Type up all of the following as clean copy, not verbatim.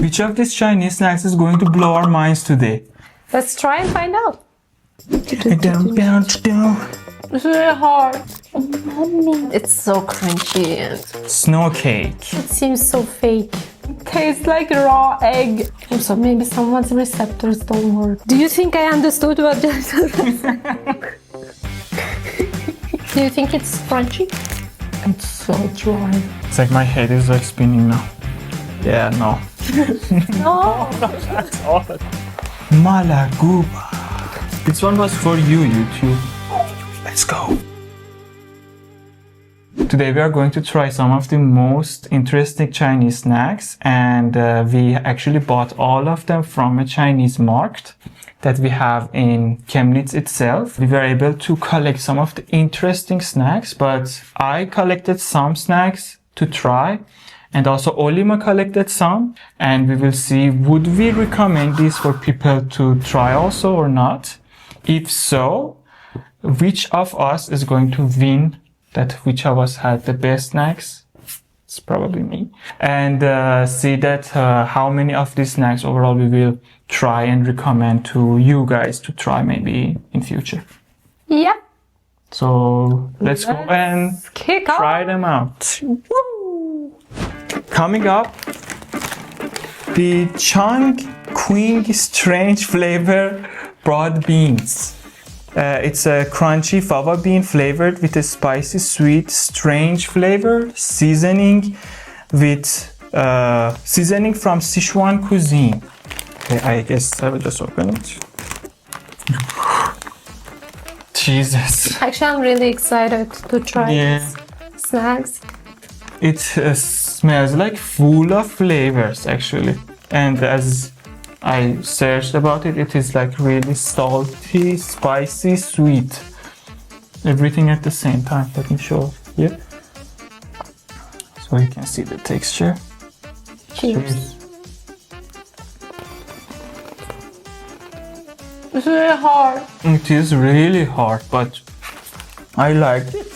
Which of these Chinese snacks is going to blow our minds today? Let's try and find out. It's It's really hard. It's so crunchy and snow cake. it seems so fake. It tastes like raw egg. So maybe someone's receptors don't work. Do you think I understood what Jasmine said? Do you think it's crunchy? It's so dry. It's like my head is like spinning now. Yeah, no. No. Mala Guba. This one was for you, YouTube. Let's go. Today we are going to try some of the most interesting Chinese snacks, and we actually bought all of them from a Chinese market that we have in Chemist itself. We were able to collect some of the interesting snacks, but I collected some snacks to try, and also Olima collected some, and we will see would we recommend this for people to try also or not. If so, which of us is going to win, that which of us had the best snacks? It's probably me. And see that how many of these snacks overall we will try and recommend to you guys to try maybe in future. Yeah. So let's go and Kick off. try them out. Woo. Coming up, the Chongqing strange flavor broad beans. It's a crunchy fava bean flavored with a spicy, sweet, strange flavor, seasoning with seasoning from Sichuan cuisine. Okay, I guess I will just open it. Jesus. Actually, I'm really excited to try these snacks. It smells like full of flavors actually, and as I searched about it, it is like really salty, spicy, sweet. Everything at the same time. Let me show here. So you can see the texture. Cheers. It's really hard. It is really hard, but I liked it.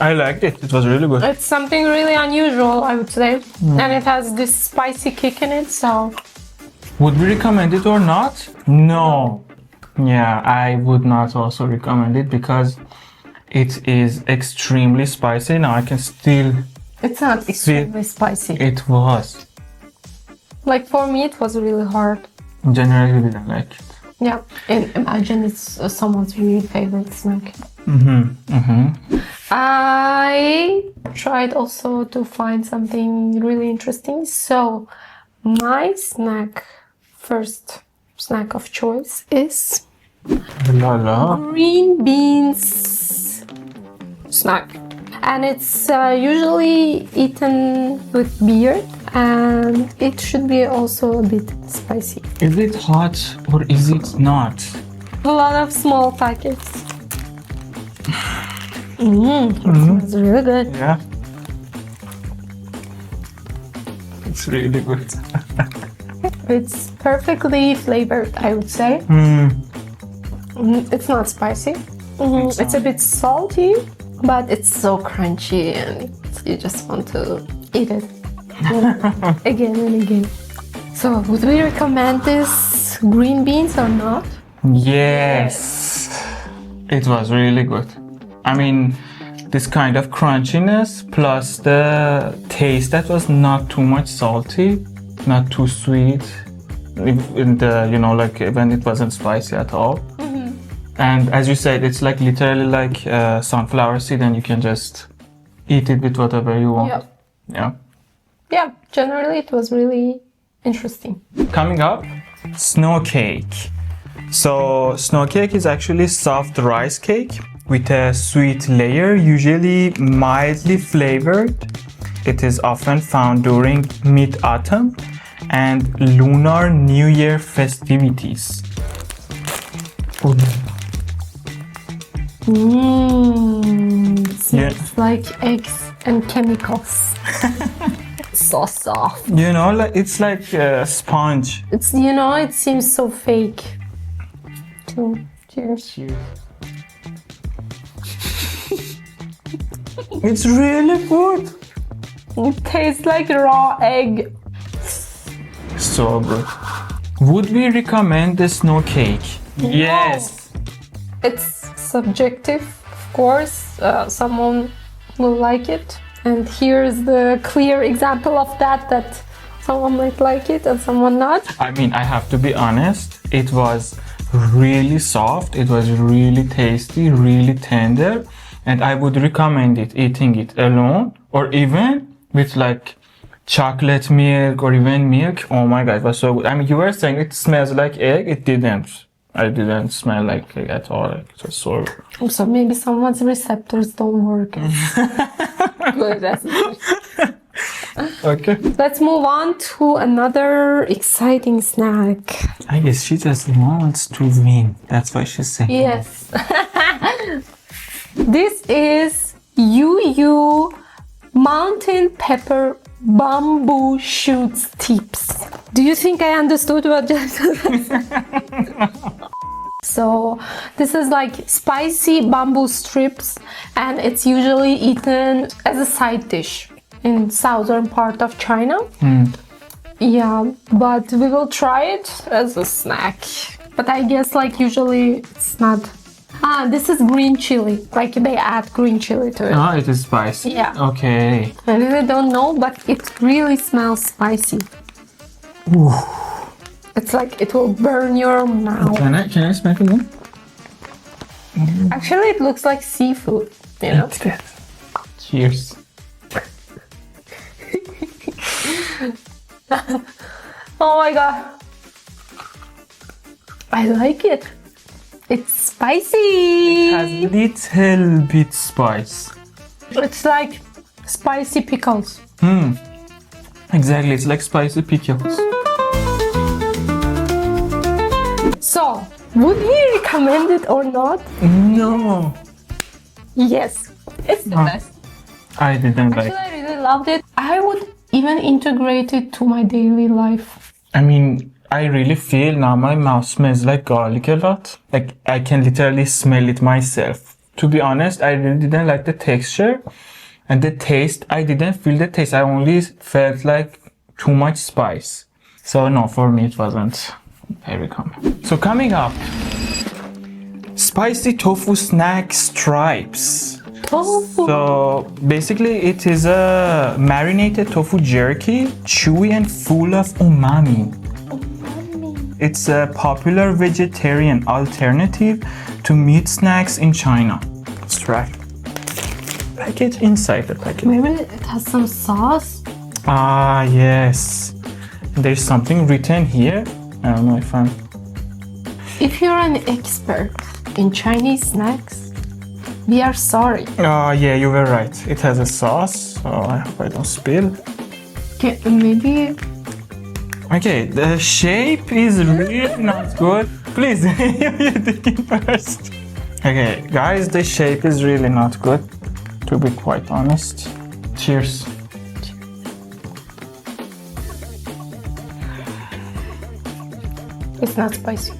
I liked it. It was really good. It's something really unusual, I would say. And it has this spicy kick in it, so... Would we recommend it or not? No. Yeah, I would not also recommend it because it is extremely spicy. Now I can still... It's not extremely spicy. It was. Like, for me, it was really hard. Generally, we didn't like it. Yeah, and imagine it's someone's really favorite snack. I tried also to find something really interesting. So, my first snack of choice is La la. green beans snack. And it's usually eaten with beer, and it should be also a bit spicy. Is it hot or is it not? A lot of small packets. It smells really good. Yeah. It's really good. It's perfectly flavored, I would say. It's not spicy. It's a bit salty, but it's so crunchy and you just want to eat it again and again. So, would we recommend this green beans or not? Yes. It was really good. I mean, this kind of crunchiness plus the taste that was not too much salty, not too sweet, in the, you know, like when it wasn't spicy at all. And as you said, it's like literally like sunflower seed, and you can just eat it with whatever you want. Yeah. Generally it was really interesting. Coming up, snow cake. So snow cake is actually soft rice cake with a sweet layer, usually mildly flavored. It is often found during mid-autumn and Lunar New Year festivities. Smells like eggs and chemicals. So soft. You know, like it's like a sponge. It's, you know, it seems so fake. Cheers. It's really good. It tastes like raw egg. So good. Would we recommend the snow cake? Yes. It's subjective, of course. Someone will like it. And here's the clear example of that someone might like it and someone not. I mean, I have to be honest. It was really soft. It was really tasty, really tender. And I would recommend it, eating it alone or even with like chocolate milk or even milk. Oh my god, it was so good. I mean, you were saying it smells like egg. It didn't. I didn't smell like egg at all. It was so good. So maybe someone's receptors don't work. Good, that's good. Okay. Let's move on to another exciting snack. I guess she just wants to win. That's why she's saying. Yes. This is Yuyun mountain pepper bamboo shoots tips. Do you think I understood what just So this is like spicy bamboo strips, and it's usually eaten as a side dish in southern part of China. Yeah, but we will try it as a snack. But I guess like usually it's not. This is green chili. Like they add green chili to it. Oh, it is spicy. Yeah. Okay. I really don't know, but it really smells spicy. Ooh. It's like it will burn your mouth. Can I smell it again? Actually, it looks like seafood, you know? Cheers. Oh my god. I like it. It's spicy. It has little bit spice. It's like spicy pickles. Exactly, it's like spicy pickles. So, would we recommend it or not? No. Yes, it's the best. I didn't like Actually, I really loved it. I would even integrate it to my daily life. I mean, I really feel now my mouth smells like garlic a lot. Like I can literally smell it myself. To be honest, I really didn't like the texture and the taste. I didn't feel the taste. I only felt like too much spice. So no, for me it wasn't very common. So coming up, spicy tofu snack stripes. Tofu. So basically it is a marinated tofu jerky, chewy and full of umami. It's a popular vegetarian alternative to meat snacks in China. Let's try. Package inside the package. Maybe it has some sauce. Ah, yes. There's something written here. I don't know if I'm... If you're an expert in Chinese snacks, we are sorry. Oh, yeah, you were right. It has a sauce, so I hope I don't spill. Okay, maybe... Okay, the shape is really not good. Please, you take it first. Okay, guys, the shape is really not good, to be quite honest. Cheers. It's not spicy.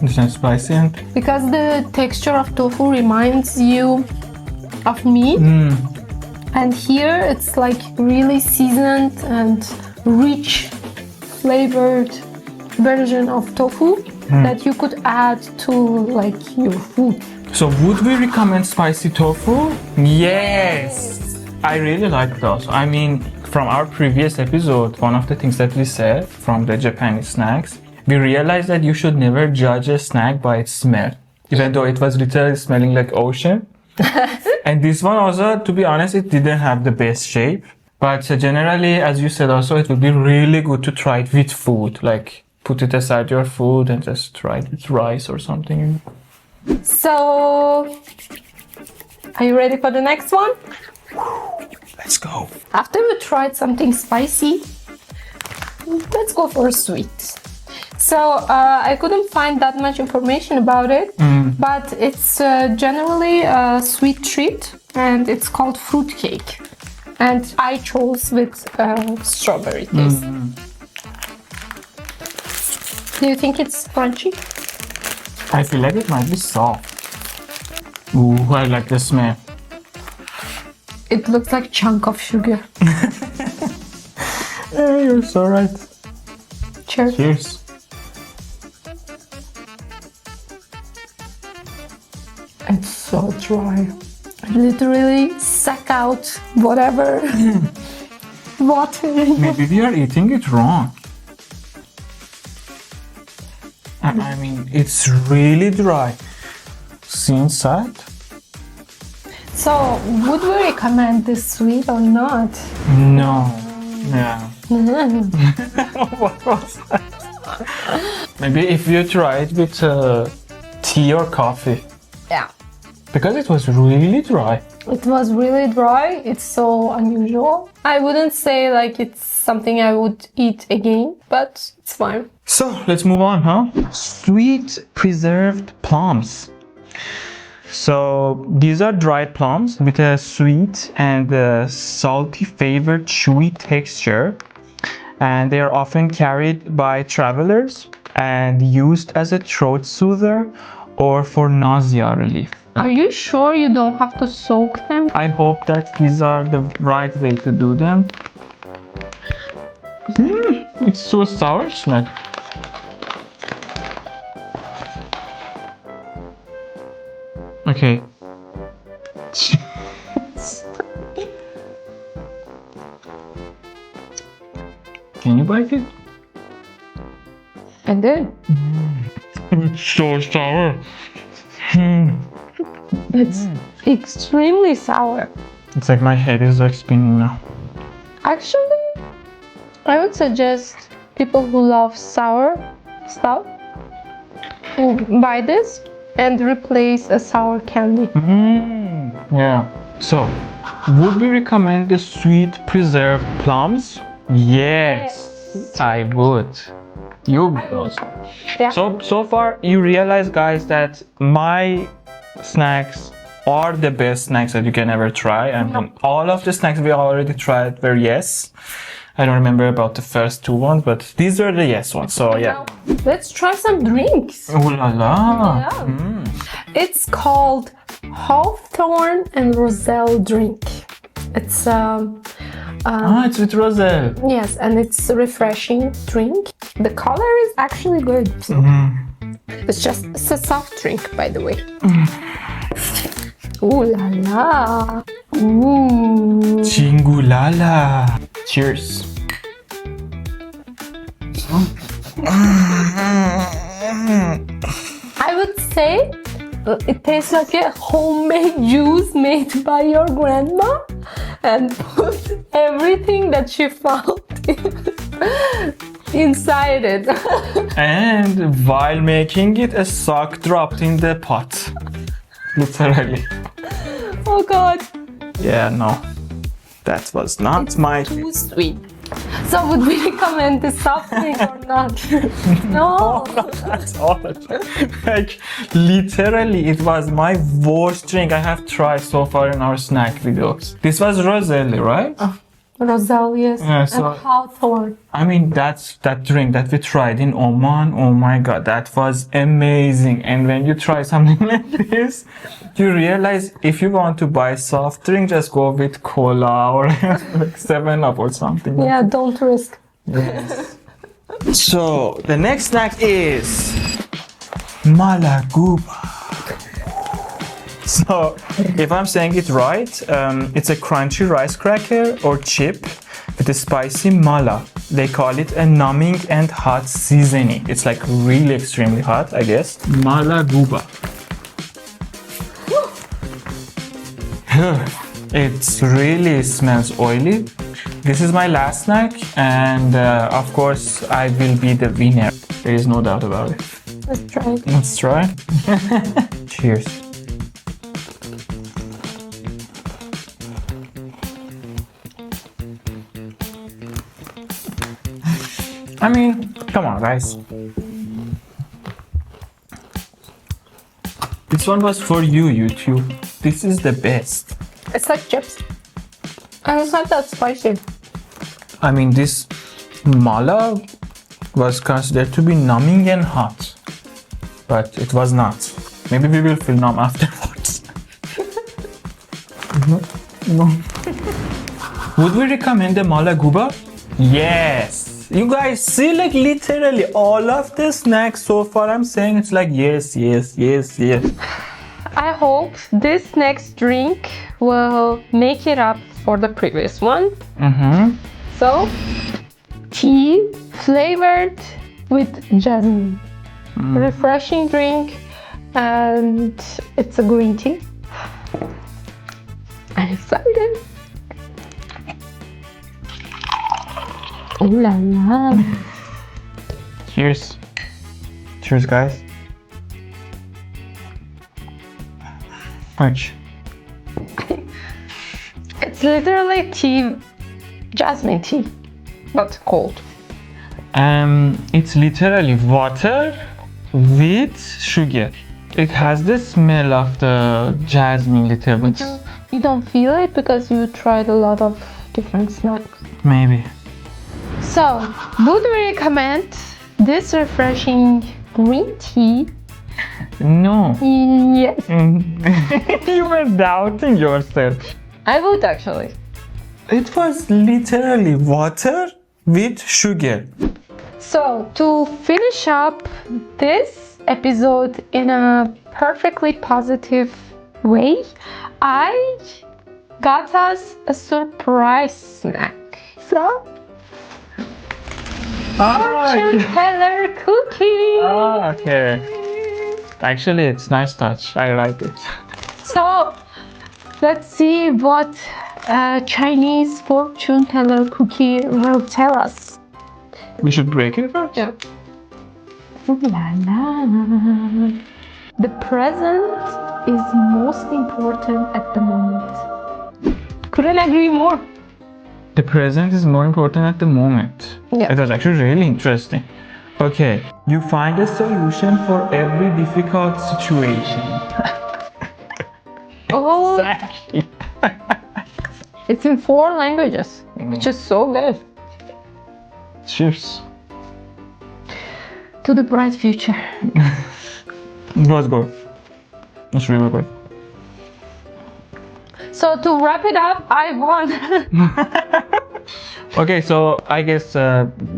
It's not spicy and... Because the texture of tofu reminds you of meat. And here it's like really seasoned and rich flavored version of tofu that you could add to like your food. So would we recommend spicy tofu? Yes! I really like those. I mean, from our previous episode, one of the things that we said from the Japanese snacks, we realized that you should never judge a snack by its smell, even though it was literally smelling like ocean. And this one also, to be honest, it didn't have the best shape. But generally, as you said also, it would be really good to try it with food. Like, put it aside your food and just try it with rice or something. So, are you ready for the next one? Let's go. After we tried something spicy, let's go for sweet. So, I couldn't find that much information about it, but it's generally a sweet treat and it's called fruit cake. And I chose with strawberry taste. Do you think it's crunchy? I feel like it might be soft. Ooh, I like the smell. It looks like chunk of sugar. You're so right. Cheers. Cheers. It's so dry. I literally suck out whatever water. Maybe we are eating it wrong. I mean, it's really dry. See inside? So, would we recommend this sweet or not? No. Yeah. What was that? Maybe if you try it with tea or coffee. Yeah. Because it was really dry. It was really dry. It's so unusual. I wouldn't say like it's something I would eat again, but it's fine. So let's move on, huh? Sweet preserved plums. So these are dried plums with a sweet and salty flavored chewy texture, and they are often carried by travelers and used as a throat soother or for nausea relief. Are you sure you don't have to soak them? I hope that these are the right way to do them. It's so sour smell. Okay. Can you bite it? I did. It's so sour. It's extremely sour. It's like my head is like spinning now. Actually, I would suggest people who love sour stuff who buy this and replace a sour candy. Yeah. So, would we recommend the sweet preserved plums? Yes, I would. You would also. Yeah. So far you realize, guys, that my snacks are the best snacks that you can ever try, and all of the snacks we already tried were yes. I don't remember about the first two ones, but these are the yes ones. So yeah. Now, let's try some drinks. Ooh la la. Yeah. It's called Hawthorn and Roselle drink. It's It's with Roselle. yes, and it's a refreshing drink. The color is actually good. So it's a soft drink, by the way. Ooh la la. Ooh. Chingulala. Cheers. I would say it tastes like a homemade juice made by your grandma and put everything that she found inside it. And while making it, a sock dropped in the pot. Literally. Oh god. Yeah, no. That was not my... Too sweet. So would we recommend this soft drink or not? No. That's all. Like, literally, it was my worst drink I have tried so far in our snack videos. This was Roselle, right? Roselle, yes. Yeah, so- and Hawthorn. I mean, that drink that we tried in Oman, oh my god, that was amazing. And when you try something like this, you realize if you want to buy soft drink, just go with cola or like 7-Up or something. Yeah, don't risk. Yes. So, the next snack is Guba. So, if I'm saying it right, it's a crunchy rice cracker or chip with a spicy mala. They call it a numbing and hot seasoning. It's like really extremely hot, I guess. Guba. It really smells oily. This is my last snack, and of course, I will be the winner. There is no doubt about it. Let's try it. Let's try. Cheers. I mean, come on, guys. This one was for you, YouTube. This is the best. It's like chips. And it's not that spicy. I mean, this mala was considered to be numbing and hot, but it was not. Maybe we will feel numb afterwards. No. Would we recommend the Guba? Yes. You guys see, like literally all of the snacks so far, I'm saying it's like yes, yes, yes, yes. I hope this next drink will make it up for the previous one. So, tea flavored with jasmine. Refreshing drink, and it's a green tea. I'm excited. Oh la la. Cheers. Cheers, guys. Much. It's literally tea, jasmine tea, but cold. It's literally water with sugar. It has the smell of the jasmine little bit. You don't feel it because you tried a lot of different snacks. Maybe. So, would we recommend this refreshing green tea? No. Yes, You were doubting yourself. I would actually. It was literally water with sugar. So, to finish up this episode in a perfectly positive way, I got us a surprise snack. So, fortune teller cookie. Okay. Actually, it's nice touch. I like it. So, let's see what Chinese fortune teller cookie will tell us. We should break it first. Yeah. Ooh la la. The present is most important at the moment. Couldn't agree more. The present is more important at the moment. Yeah. It was actually really interesting. Okay, you find a solution for every difficult situation. Oh, Exactly. it's in 4 languages, which is so good. Cheers. To the bright future. It was good. It's really good. So to wrap it up, I won. Okay, so I guess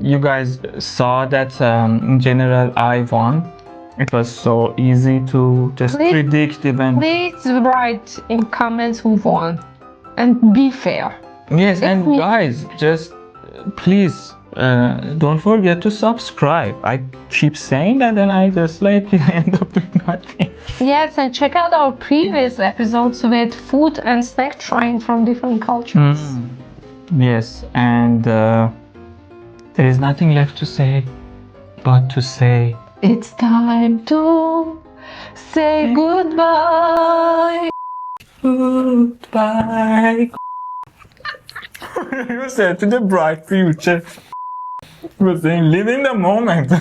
you guys saw that in general I won. It was so easy to just Please- predict even. Please write in comments who won and be fair. Yes, and me- guys, just please don't forget to subscribe. I keep saying that and I just like end up doing nothing. Yes, and check out our previous episodes with food and snack trying from different cultures. Yes, and there is nothing left to say but to say It's time to say goodbye. goodbye. You said to the bright future. You were saying live in the moment.